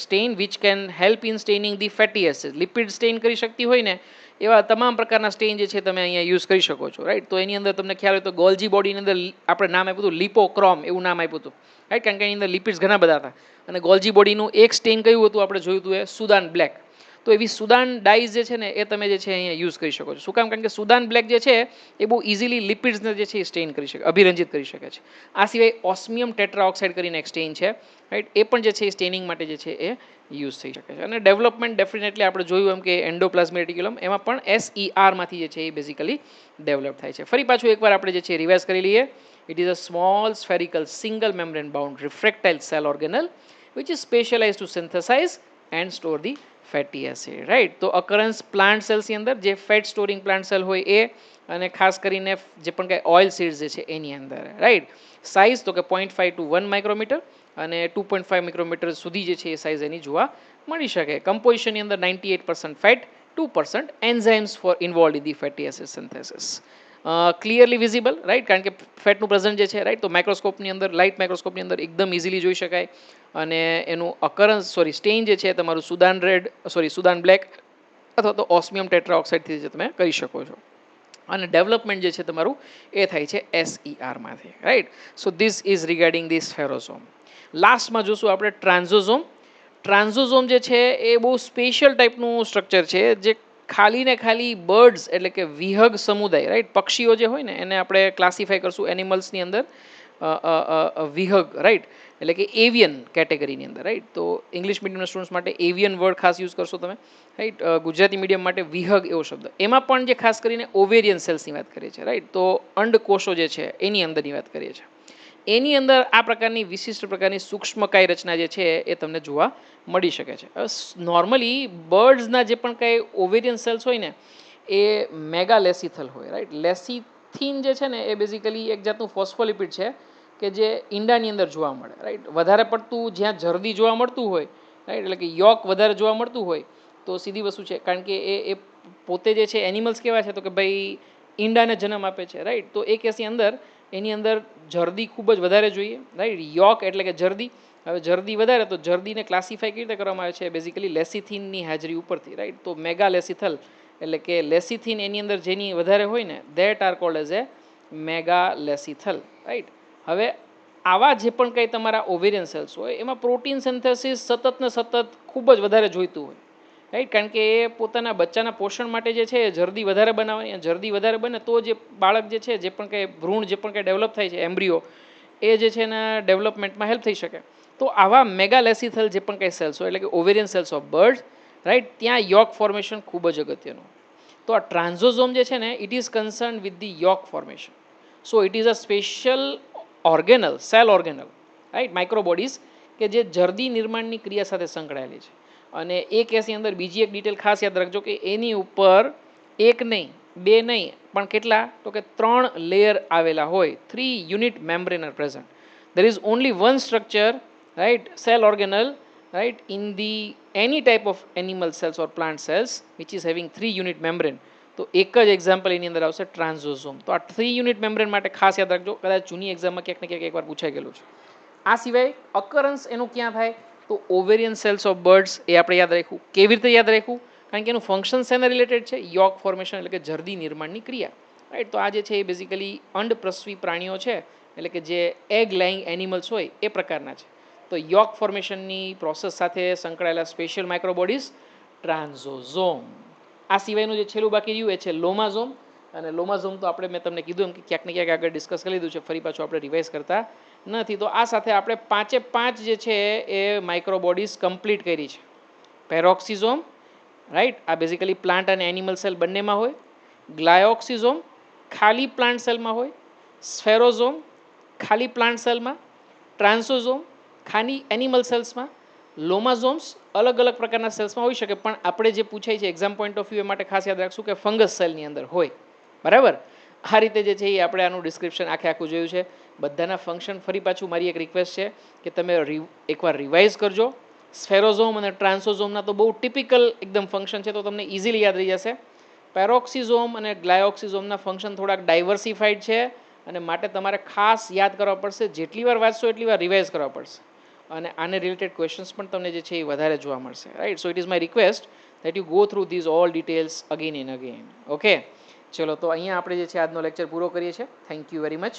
stain which can help in staining the fatty acid. Lipid stain કરી શકતી હોય ને એવા તમામ પ્રકારના સ્ટેઇન જે છે તમે અહીંયા યુઝ કરી શકો છો, રાઈટ. તો એની અંદર તમને ખ્યાલ હોય તો ગોલ્જી બોડીની અંદર આપણે નામ આપ્યું હતું લિપોક્રોમ, એવું નામ આપ્યું હતું, રાઈટ, કારણ કે એની અંદર લિપિડ્સ ઘણા બધા હતા. અને ગોલ્જી બોડીનું એક સ્ટેઇન કયું હતું આપણે જોયું હતું? એ સુદાન બ્લેક. તો એવી સુદાન ડાઈઝ જે છે ને એ તમે જે છે અહીંયા યુઝ કરી શકો છો. શું કામ? કારણ કે સુદાન બ્લેક જે છે એ બહુ ઇઝીલી લિપિડ્સને જે છે એ સ્ટેઇન કરી શકે, અભિરંજિત કરી શકે છે. આ સિવાય ઓસ્મિયમ ટેટ્રાઓક્સાઇડ કરીને એક સ્ટેઇન છે, રાઈટ, એ પણ જે છે એ સ્ટેનિંગ માટે જે છે એ યુઝ થઈ શકે છે. અને ડેવલપમેન્ટ ડેફિનેટલી આપણે જોયું એમ કે એન્ડોપ્લાઝમિક રેટિક્યુલમ એમાં પણ SER માંથી જે છે એ બેઝિકલી ડેવલપ થાય છે. ફરી પાછું એકવાર આપણે જે છે રિવાઇઝ કરી લઈએ. It is a small spherical single membrane bound refractile cell organelle which is specialized to synthesize and store the fatty acid, right. તો occurrence plant cells ની અંદર જે ફેટ સ્ટોરિંગ પ્લાન્ટ સેલ હોય એ, અને ખાસ કરીને જે પણ કઈ ઓઇલ સીડ્સ જે છે એની અંદર, રાઈટ. સાઇઝ તો કે 0.5 to 1 માઇક્રોમીટર અને 2.5 માઇક્રોમીટર સુધી જે છે એ સાઇઝ એની જોવા મળી શકે. કમ્પોઝિશનની અંદર 98% fat, 2% enzymes for involve in the fatty acid synthesis. Clearly visible, right, કારણ કે ફેટનું પ્રેઝન્ટ જે છે, રાઈટ, તો માઇક્રોસ્કોપની અંદર લાઇટ માઇક્રોસ્કોપની અંદર એકદમ ઇઝીલી જોઈ શકાય. અને એનું અકરન્સ સ્ટેઇન જે છે તમારું સુદાન બ્લેક અથવા તો ઓસ્મિયમ ટેટ્રાઓક્સાઇડથી જે તમે કરી શકો છો. અને ડેવલપમેન્ટ જે છે તમારું એ થાય છે SER માંથી, right. So this is regarding the spherosome. લાસ્ટમાં જોશું આપણે ટ્રાન્ઝોઝોમ. ટ્રાન્ઝોઝોમ જે છે એ બહુ સ્પેશિયલ ટાઈપનું સ્ટ્રક્ચર છે જે ખાલી ને ખાલી બર્ડ્સ એટલે કે વિહગ સમુદાય, રાઈટ, પક્ષીઓ જે હોય ને એને આપણે ક્લાસિફાય કરશું એનિમલ્સની અંદર વિહગ, રાઈટ, એટલે કે એવિયન કેટેગરીની અંદર, રાઈટ. તો ઇંગ્લિશ મીડિયમના સ્ટુડન્ટ્સ માટે એવિયન વર્ડ ખાસ યુઝ કરશો તમે, રાઈટ. ગુજરાતી મીડિયમ માટે વિહગ એવો શબ્દ. એમાં પણ જે ખાસ કરીને ઓવેરિયન સેલ્સની વાત કરીએ છીએ, રાઈટ, તો અંડકોષો જે છે એની અંદરની વાત કરીએ છીએ. એની અંદર આ પ્રકારની વિશિષ્ટ પ્રકારની સૂક્ષ્મકાય રચના જે છે એ તમને જોવા મળી શકે છે. નોર્મલી બર્ડ્સના જે પણ કાંઈ ઓવેરિયન સેલ્સ હોય ને એ મેગાલેસિથલ હોય, રાઈટ. લેસિથિન જે છે ને એ બેઝિકલી એક જાતનું ફોસ્ફોલિપિડ છે કે જે ઈંડાની અંદર જોવા મળે, રાઈટ. વધારે પડતું જ્યાં જરદી જોવા મળતું હોય, રાઈટ, એટલે કે યોક વધારે જોવા મળતું હોય તો સીધી વસ્તુ છે, કારણ કે એ પોતે જે છે એનિમલ્સ કેવા છે તો કે ભાઈ ઈંડાને જન્મ આપે છે, રાઈટ. તો એ કેસની અંદર એની અંદર જરદી ખૂબ જ વધારે જોઈએ, રાઈટ. યોક એટલે કે જરદી. હવે જરદી વધારે તો જરદીને ક્લાસિફાય કેવી રીતે કરવામાં આવે છે? બેઝિકલી લેસિથિનની હાજરી ઉપરથી, રાઈટ. તો મેગા લેસિથલ એટલે કે લેસિથિન એની અંદર જેની વધારે હોય ને that are called as a mega lecithal, right. હવે આવા જે પણ કંઈ તમારા ઓવેરિયન સેલ્સ હોય એમાં પ્રોટીન સિન્થેસિસ સતત ને સતત ખૂબ જ વધારે જોઈતું હોય, રાઈટ. કારણ કે એ પોતાના બચ્ચાના પોષણ માટે જે છે જરદી વધારે બનાવવાની, જરદી વધારે બને તો જે બાળક જે છે જે પણ કંઈ ભ્રૂણ જે પણ કંઈ ડેવલપ થાય છે એમ્બ્રિયો એ જે છે એના ડેવલપમેન્ટમાં હેલ્પ થઈ શકે. તો આવા મેગાલેસિથલ જે પણ કંઈ સેલ્સ હોય એટલે કે ovarian cells of bird, right, ત્યાં યોક ફોર્મેશન ખૂબ જ અગત્યનું. તો આ ટ્રાન્ઝોઝોમ જે છે ને it is concern with the yolk formation. So it is a special organelle, cell organelle, right, microbodies કે જે જરદી નિર્માણની ક્રિયા સાથે સંકળાયેલી છે. અને એ કેસની અંદર બીજી એક ડિટેલ ખાસ યાદ રાખજો કે એની ઉપર એક નહીં, બે નહીં, પણ કેટલા? તો કે 3 લેયર આવેલા હોય. 3 unit membrane are present. there is only one structure, right, cell organelle, right, in the any type of animal cells or plant cells which is having 3 unit membrane. તો એક જ એક્ઝામ્પલ એની અંદર આવશે ટ્રાન્ઝોઝોમ. તો આ 3 યુનિટ મેમ્બ્રેન માટે ખાસ યાદ રાખજો, કદાચ જૂની એક્ઝામમાં ક્યાંક ને ક્યાંક એકવાર પૂછાઈ ગયેલું છે. આ સિવાય અકરન્સ એનું ક્યાં થાય? તો ઓવેરિયન સેલ્સ ઓફ બર્ડ્સ, એ આપણે યાદ રાખ્યું. કેવી રીતે યાદ રાખ્યું? કારણ કે એનું ફંક્શન શેના રિલેટેડ છે? યોક ફોર્મેશન એટલે કે જરદી નિર્માણની ક્રિયા. રાઈટ. તો આ જે છે એ બેઝિકલી અંડપ્રસવી પ્રાણીઓ છે, એટલે કે જે એગ લાઇંગ એનિમલ્સ હોય એ પ્રકારના છે. તો યોક ફોર્મેશનની પ્રોસેસ સાથે સંકળાયેલા સ્પેશિયલ માઇક્રોબોડીઝ ટ્રાન્ઝોઝોમ. આ સિવાયનું જે છેલ્લું બાકી રહ્યું એ છે લોમાઝોમ. અને લોમાઝોમ તો આપણે મેં તમને કીધું એમ કે ક્યાંક ને ક્યાંક આગળ ડિસ્કસ કરી લીધું છે, ફરી પાછું આપણે રિવાઇઝ કરતા નથી. તો આ સાથે આપણે 5 જે છે એ માઇક્રોબોડીઝ કમ્પ્લીટ કરી છે. પેરોક્સિઝોમ, રાઈટ, આ બેઝિકલી પ્લાન્ટ અને એનિમલ સેલ બંનેમાં હોય. ગ્લાયોક્સિઝોમ ખાલી પ્લાન્ટ સેલમાં હોય. સ્ફેરોઝોમ ખાલી પ્લાન્ટ સેલમાં. ટ્રાન્સોઝોમ ખાલી એનિમલ સેલ્સમાં. લોમાઝોમ્સ અલગ અલગ પ્રકારના સેલ્સમાં હોઈ શકે, પણ આપણે જે પૂછાય છે એક્ઝામ પોઈન્ટ ઓફ વ્યૂ માટે ખાસ યાદ રાખશું કે ફંગસ સેલની અંદર હોય. બરાબર. આ રીતે જે છે એ આપણે આનું ડિસ્ક્રિપ્શન આખું જોયું છે. બધાના ફંક્શન ફરી પાછું મારી એક રિક્વેસ્ટ છે કે તમે એકવાર રિવાઇઝ કરજો. સ્ફેરોઝોમ અને ટ્રાન્સોઝોમના તો બહુ ટિપિકલ એકદમ ફંક્શન છે, તો તમને ઇઝીલી યાદ રહી જશે. પેરોક્સિઝોમ અને ગ્લાયોક્સિઝોમના ફંક્શન થોડાક ડાયવર્સિફાઈડ છે, અને માટે તમારે ખાસ યાદ કરવા પડશે. જેટલી વાર વાંચશો એટલી વાર રિવાઇઝ કરવા પડશે, અને આને રિલેટેડ ક્વેશ્ચન્સ પણ તમને જે છે એ વધારે જોવા મળશે. Right. So it is my request that you go through these all details again and again. Okay, ચલો તો અહીંયા આપણે જે છે આજનો લેક્ચર પૂરો કરીએ છીએ. Thank you very much.